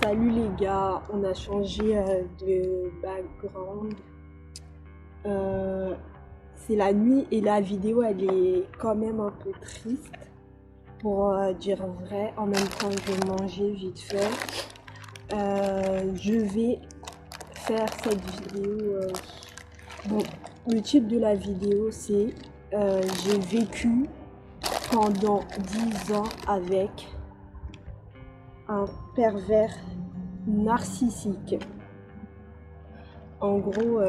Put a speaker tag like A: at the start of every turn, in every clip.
A: Salut les gars, on a changé de background. C'est la nuit et la vidéo elle est quand même un peu triste pour dire vrai. En même temps, je vais manger vite fait. Je vais faire cette vidéo. Bon, le titre de la vidéo c'est j'ai vécu pendant 10 ans avec un pervers narcissique. En gros,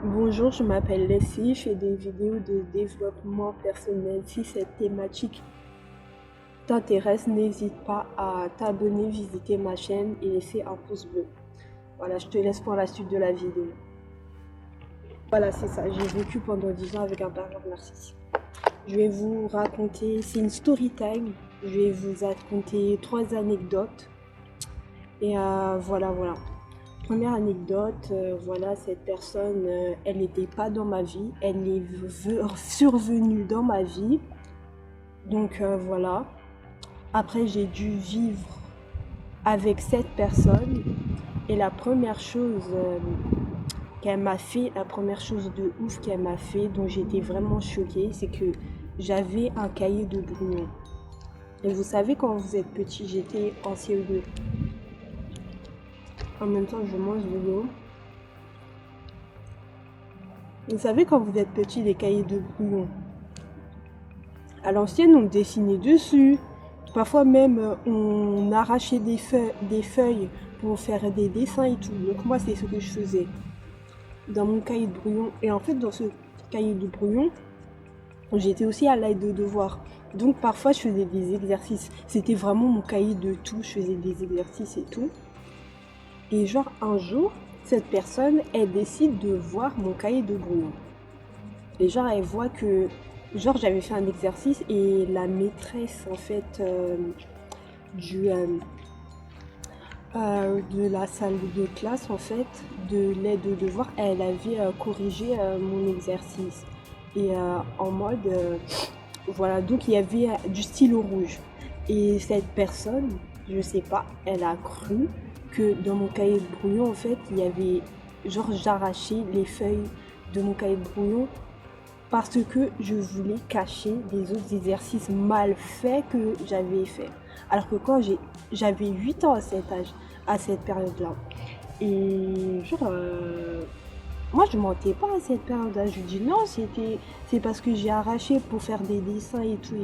A: bonjour, je m'appelle Leslie, je fais des vidéos de développement personnel. Si cette thématique t'intéresse, n'hésite pas à t'abonner, visiter ma chaîne et laisser un pouce bleu. Voilà, je te laisse pour la suite de la vidéo. Voilà, c'est ça, j'ai vécu pendant 10 ans avec un pervers narcissique. Je vais vous raconter, c'est une story time, je vais vous raconter 3 anecdotes. Et voilà. Première anecdote, voilà, cette personne, elle n'était pas dans ma vie, elle est survenue dans ma vie. Donc voilà. Après, j'ai dû vivre avec cette personne. Et la première chose qu'elle m'a fait, la première chose de ouf qu'elle m'a fait, dont j'étais vraiment choquée, c'est que j'avais un cahier de brouillon. Et vous savez, quand vous êtes petit, j'étais en CE2. En même temps, je mange de l'eau. Vous savez, quand vous êtes petit, les cahiers de brouillon, à l'ancienne, on dessinait dessus. Parfois même, on arrachait des feuilles pour faire des dessins et tout. Donc moi, c'est ce que je faisais dans mon cahier de brouillon. Et en fait, dans ce cahier de brouillon, j'étais aussi à l'aide de devoirs. Donc parfois, je faisais des exercices. C'était vraiment mon cahier de tout. Je faisais des exercices et tout. Et genre un jour, cette personne, elle décide de voir mon cahier de brouillon. Et genre elle voit que genre j'avais fait un exercice et la maîtresse en fait de la salle de classe en fait, de l'aide de devoir, elle avait corrigé mon exercice. Et en mode voilà, donc il y avait du stylo rouge. Et cette personne, je sais pas, elle a cru que dans mon cahier de brouillon, en fait, il y avait, genre, j'arrachais les feuilles de mon cahier de brouillon parce que je voulais cacher les autres exercices mal faits que j'avais fait. Alors que quand j'avais 8 ans à cet âge, à cette période-là. Et genre, moi je mentais pas à cette période-là. Je dis non, c'est parce que j'ai arraché pour faire des dessins et tout.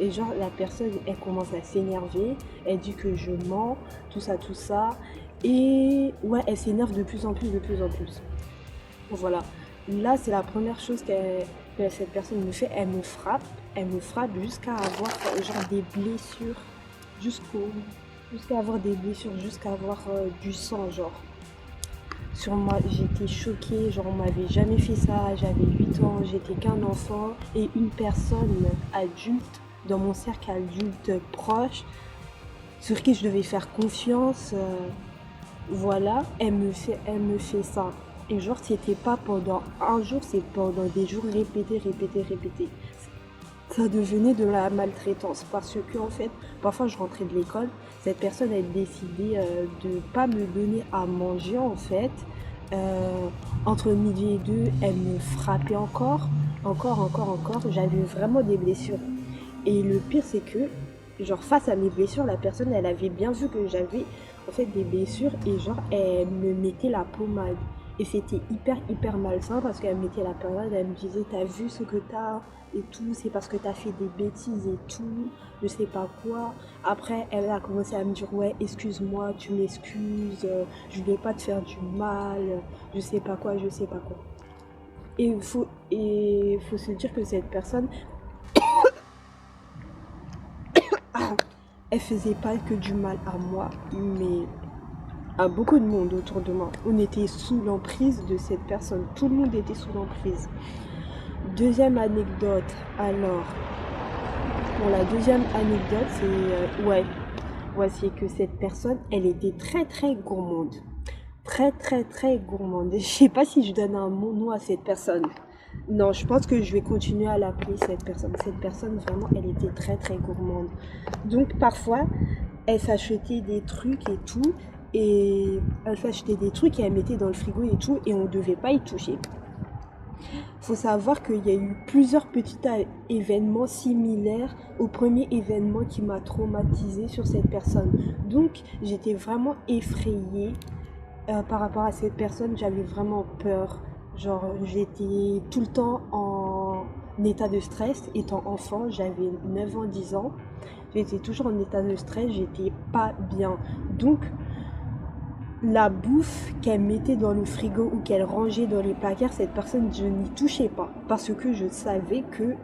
A: Et genre, la personne, elle commence à s'énerver. Elle dit que je mens, tout ça. Et ouais, elle s'énerve de plus en plus. Voilà. Là, c'est la première chose que cette personne me fait. Elle me frappe jusqu'à avoir genre des blessures. Jusqu'à avoir des blessures, jusqu'à avoir du sang, genre. Sur moi, j'étais choquée, genre on m'avait jamais fait ça, j'avais 8 ans, j'étais qu'un enfant et une personne adulte dans mon cercle adulte proche sur qui je devais faire confiance, voilà, elle me fait ça. Et genre c'était pas pendant un jour, c'est pendant des jours répétés. Ça devenait de la maltraitance parce que en fait, parfois je rentrais de l'école, cette personne elle décidait de pas me donner à manger en fait. Entre midi et 2, elle me frappait encore. J'avais vraiment des blessures. Et le pire c'est que, genre face à mes blessures, la personne elle avait bien vu que j'avais en fait des blessures et genre elle me mettait la pommade. Et c'était hyper malsain parce qu'elle me mettait la pommade, elle me disait t'as vu ce que t'as et tout, c'est parce que t'as fait des bêtises et tout, je sais pas quoi. Après elle a commencé à me dire ouais excuse-moi, tu m'excuses, je voulais pas te faire du mal, je sais pas quoi. Et il faut se dire que cette personne elle faisait pas que du mal à moi, mais à beaucoup de monde autour de moi. On était sous l'emprise de cette personne. Tout le monde était sous l'emprise. Deuxième anecdote. Alors, pour la deuxième anecdote, c'est que cette personne, elle était très gourmande. Très gourmande. Je sais pas si je donne un nom à cette personne. Non, je pense que je vais continuer à l'appeler cette personne. Cette personne, vraiment, elle était très gourmande. Donc, parfois, elle s'achetait des trucs et tout, et elle s'achetait des trucs et elle mettait dans le frigo et tout, et on ne devait pas y toucher. Faut savoir qu'il y a eu plusieurs petits événements similaires au premier événement qui m'a traumatisée sur cette personne. Donc j'étais vraiment effrayée par rapport à cette personne, j'avais vraiment peur. Genre, j'étais tout le temps en état de stress. Étant enfant, j'avais 9 ans, 10 ans. J'étais toujours en état de stress, j'étais pas bien. Donc, la bouffe qu'elle mettait dans le frigo ou qu'elle rangeait dans les placards, cette personne, je n'y touchais pas. Parce que je savais que,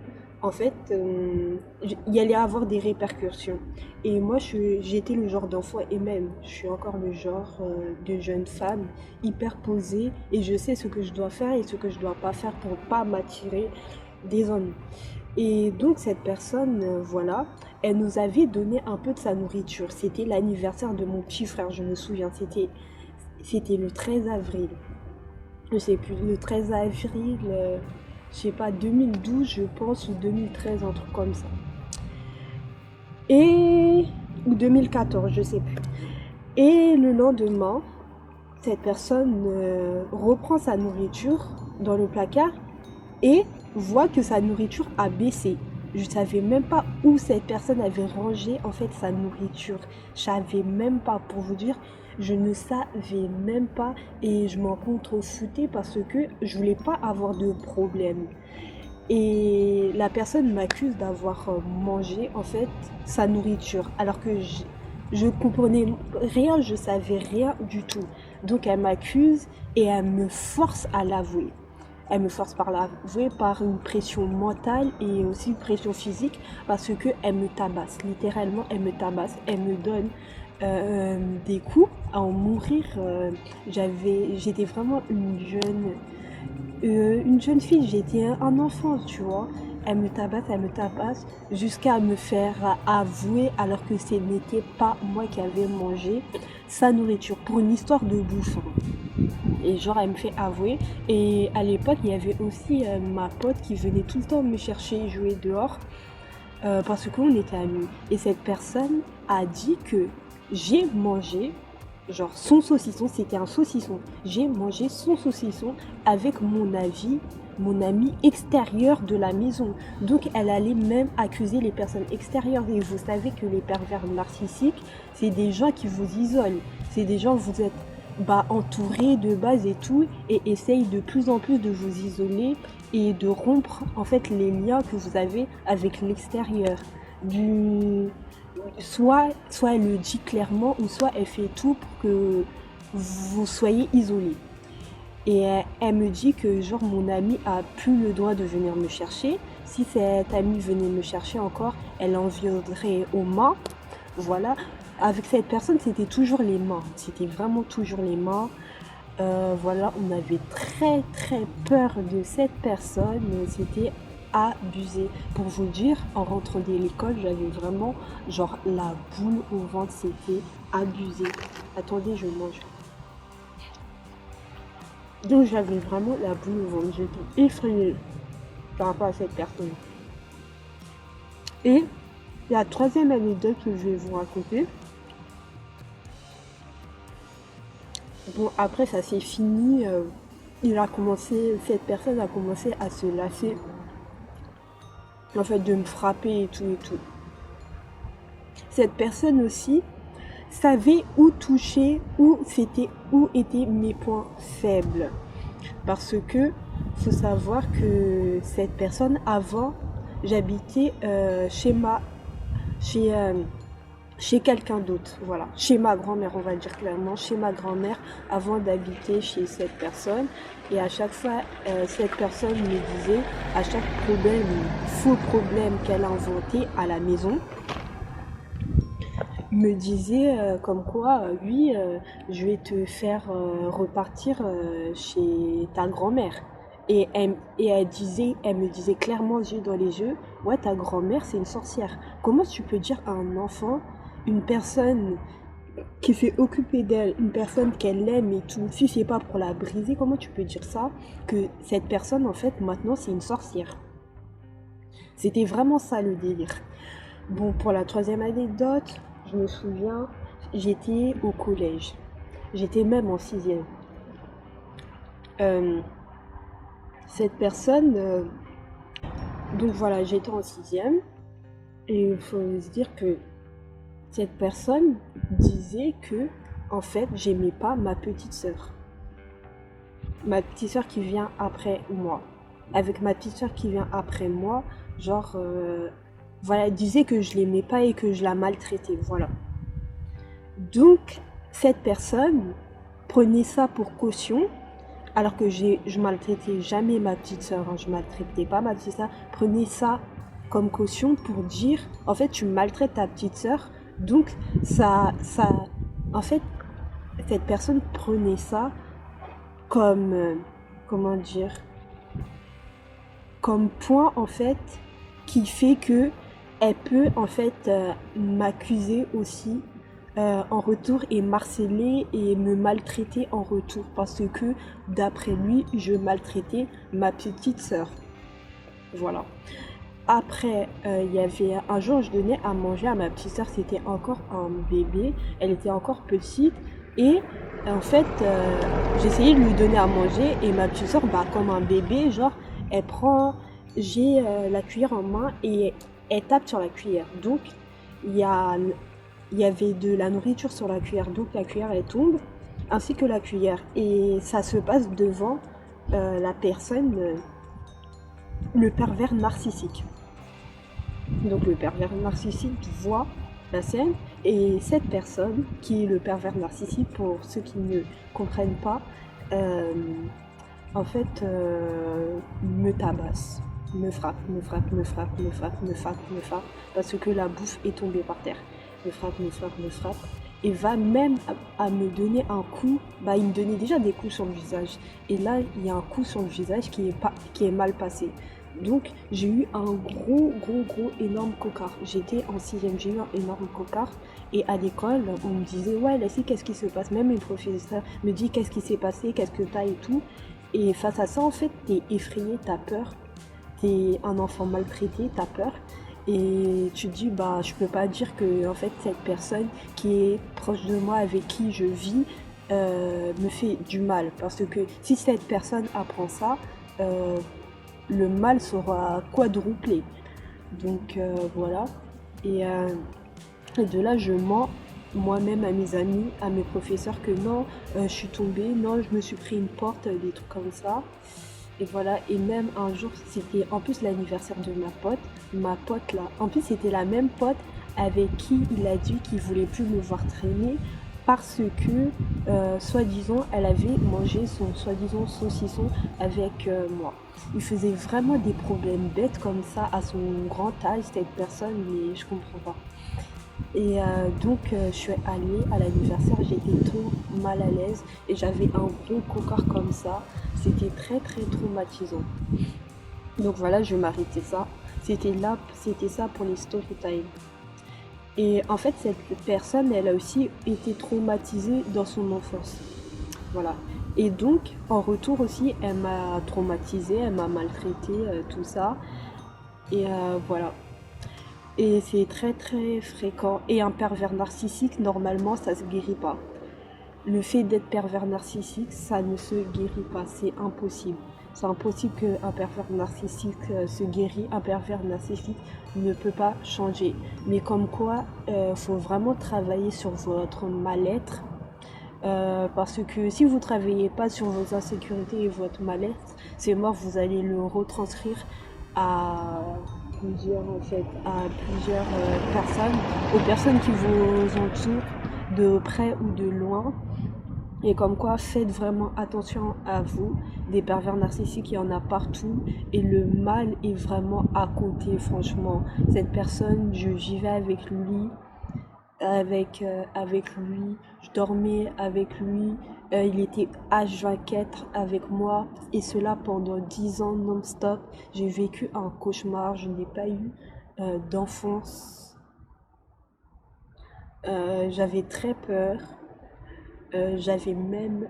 A: en fait, il y allait avoir des répercussions. Et moi, j'étais le genre d'enfant, et même, je suis encore le genre de jeune femme hyper posée. Et je sais ce que je dois faire et ce que je dois pas faire pour pas m'attirer des ennuis. Et donc cette personne, voilà, elle nous avait donné un peu de sa nourriture. C'était l'anniversaire de mon petit frère, je me souviens. C'était le 13 avril. Je sais plus, le 13 avril, je sais pas, 2012 je pense, ou 2013, un truc comme ça. Ou 2014, je sais plus. Et le lendemain, cette personne reprend sa nourriture dans le placard et voit que sa nourriture a baissé. Je ne savais même pas où cette personne avait rangé en fait sa nourriture. Je savais même pas, pour vous dire, je ne savais même pas et je m'en contrefoutais parce que je voulais pas avoir de problème. Et la personne m'accuse d'avoir mangé en fait sa nourriture alors que je comprenais rien, je savais rien du tout. Donc elle m'accuse et elle me force à l'avouer. Elle me force par l'avouer par une pression mentale et aussi une pression physique parce que elle me tabasse. Littéralement, elle me tabasse. Elle me donne des coups à en mourir. J'étais vraiment une jeune fille. J'étais un enfant, tu vois. Elle me tabasse jusqu'à me faire avouer alors que ce n'était pas moi qui avais mangé sa nourriture pour une histoire de bouffe. Et genre, elle me fait avouer. Et à l'époque, il y avait aussi ma pote qui venait tout le temps me chercher jouer dehors parce qu'on était amis. Et cette personne a dit que j'ai mangé, genre son saucisson, c'était un saucisson. J'ai mangé son saucisson avec mon ami extérieur de la maison. Donc elle allait même accuser les personnes extérieures. Et vous savez que les pervers narcissiques, c'est des gens qui vous isolent. C'est des gens, vous êtes entourés de base et tout, et essayent de plus en plus de vous isoler et de rompre en fait les liens que vous avez avec l'extérieur. Soit elle le dit clairement, ou soit elle fait tout pour que vous soyez isolés. Et elle me dit que genre mon amie a plus le droit de venir me chercher. Si cette amie venait me chercher encore, elle en viendrait aux mains. Voilà. Avec cette personne, c'était toujours les mains. C'était vraiment toujours les mains. Voilà, on avait très très peur de cette personne. C'était abusé. Pour vous dire, en rentrant de l'école, j'avais vraiment genre la boule au ventre. C'était abusé. Attendez, je mange. Donc j'avais vraiment la boule au ventre. J'étais effrayée par rapport à cette personne. Et la troisième anecdote que je vais vous raconter. Bon, après ça s'est fini. Cette personne a commencé à se lasser. En fait, de me frapper et tout et tout. Cette personne aussi savait où toucher, où étaient mes points faibles. Parce que faut savoir que cette personne, avant, j'habitais chez quelqu'un d'autre, voilà, chez ma grand-mère, on va dire clairement, chez ma grand-mère, avant d'habiter chez cette personne. Et à chaque fois, cette personne me disait, à chaque faux problème qu'elle a inventé à la maison, me disait comme quoi, oui, je vais te faire repartir chez ta grand-mère. Et elle me disait clairement, yeux dans les yeux, ouais, ta grand-mère, c'est une sorcière. Comment tu peux dire à un enfant, une personne qui s'est occupée d'elle, une personne qu'elle aime et tout, si c'est pas pour la briser, comment tu peux dire ça, que cette personne, en fait, maintenant, c'est une sorcière? C'était vraiment ça le délire. Bon, pour la troisième anecdote, Je me souviens, j'étais au collège. J'étais même en sixième. Euh, cette personne, donc voilà, j'étais en sixième. Et il faut se dire que cette personne disait que, en fait, j'aimais pas ma petite sœur. Ma petite sœur qui vient après moi. Avec ma petite sœur qui vient après moi, genre, voilà, elle disait que je l'aimais pas et que je la maltraitais, voilà. Donc, cette personne prenait ça pour caution, alors que je maltraitais jamais ma petite sœur, hein, je maltraitais pas ma petite sœur, prenait ça comme caution pour dire, en fait, tu maltraites ta petite sœur, donc en fait, cette personne prenait ça comme, comment dire, comme point en fait qui fait que elle peut en fait m'accuser aussi en retour et m'harceler et me maltraiter en retour parce que d'après lui je maltraitais ma petite sœur. Voilà. Après, il y avait un jour, je donnais à manger à ma petite sœur, c'était encore un bébé, elle était encore petite, et en fait, j'essayais de lui donner à manger, et ma petite sœur, bah, comme un bébé, genre, elle prend, j'ai la cuillère en main, et elle tape sur la cuillère. Donc, il y a, il y avait de la nourriture sur la cuillère, donc la cuillère, elle tombe, ainsi que la cuillère, et ça se passe devant la personne, le pervers narcissique. Donc le pervers narcissique voit la scène et cette personne, qui est le pervers narcissique, pour ceux qui ne comprennent pas, euh, en fait, me tabasse, me frappe, me frappe, me frappe, me frappe, me frappe, me frappe, parce que la bouffe est tombée par terre. Me frappe, me frappe, me frappe. Et va même à me donner un coup, bah il me donnait déjà des coups sur le visage. Et là, il y a un coup sur le visage qui est mal passé. Donc j'ai eu un gros énorme cocard. J'étais en sixième, j'ai eu un énorme cocard. Et à l'école, on me disait ouais Leslie, qu'est-ce qui se passe? Même mes professeurs me disent qu'est-ce qui s'est passé, qu'est-ce que t'as et tout. Et face à ça, en fait, t'es effrayé, t'as peur. T'es un enfant maltraité, t'as peur. Et tu te dis bah je peux pas dire que en fait cette personne qui est proche de moi, avec qui je vis, me fait du mal. Parce que si cette personne apprend ça, le mal sera quadruplé. Donc voilà. Et, euh, et de là, je mens moi-même à mes amis, à mes professeurs que non, je suis tombée, non, je me suis pris une porte, des trucs comme ça. Et voilà, et même un jour, c'était en plus l'anniversaire de ma pote là. En plus, c'était la même pote avec qui il a dit qu'il voulait plus me voir traîner parce que, soi-disant, elle avait mangé son soi-disant saucisson avec moi. Il faisait vraiment des problèmes bêtes comme ça à son grand âge, cette personne, mais je comprends pas. Et donc, je suis allée à l'anniversaire, j'étais trop mal à l'aise et j'avais un gros cocard comme ça. C'était très traumatisant. Donc voilà, je vais m'arrêter ça. C'était ça pour les story time. Et en fait, cette personne, elle a aussi été traumatisée dans son enfance. Voilà. Et donc, en retour aussi, elle m'a traumatisée, elle m'a maltraitée, tout ça. Et voilà. Et c'est très fréquent. Et un pervers narcissique, normalement, ça se guérit pas. Le fait d'être pervers narcissique, ça ne se guérit pas. C'est impossible. C'est impossible qu'un pervers narcissique se guérit. Un pervers narcissique ne peut pas changer. Mais comme quoi, faut vraiment travailler sur votre mal-être. Parce que si vous ne travaillez pas sur vos insécurités et votre mal-être, c'est mort, vous allez le retranscrire à à plusieurs personnes, aux personnes qui vous entourent, de près ou de loin. Et comme quoi, faites vraiment attention à vous. Des pervers narcissiques, il y en a partout. Et le mal est vraiment à côté, franchement. Cette personne, je vivais avec lui, je dormais avec lui, il était H24 avec moi, et cela pendant 10 ans non-stop. J'ai vécu un cauchemar, je n'ai pas eu d'enfance. J'avais très peur. J'avais même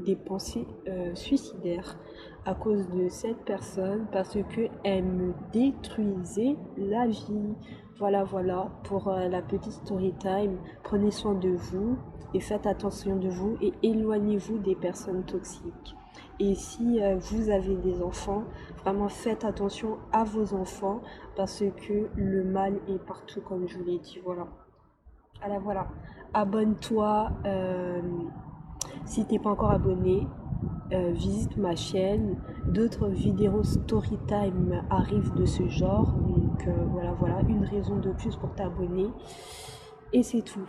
A: des pensées suicidaires à cause de cette personne parce que elle me détruisait la vie. Voilà, voilà pour la petite story time. Prenez soin de vous et faites attention de vous et éloignez-vous des personnes toxiques. Et si vous avez des enfants, vraiment faites attention à vos enfants parce que le mal est partout, comme je vous l'ai dit. Voilà. Alors voilà. Abonne-toi si t'es pas encore abonné. Visite ma chaîne. D'autres vidéos story time arrivent de ce genre. Donc voilà, voilà, une raison de plus pour t'abonner. Et c'est tout.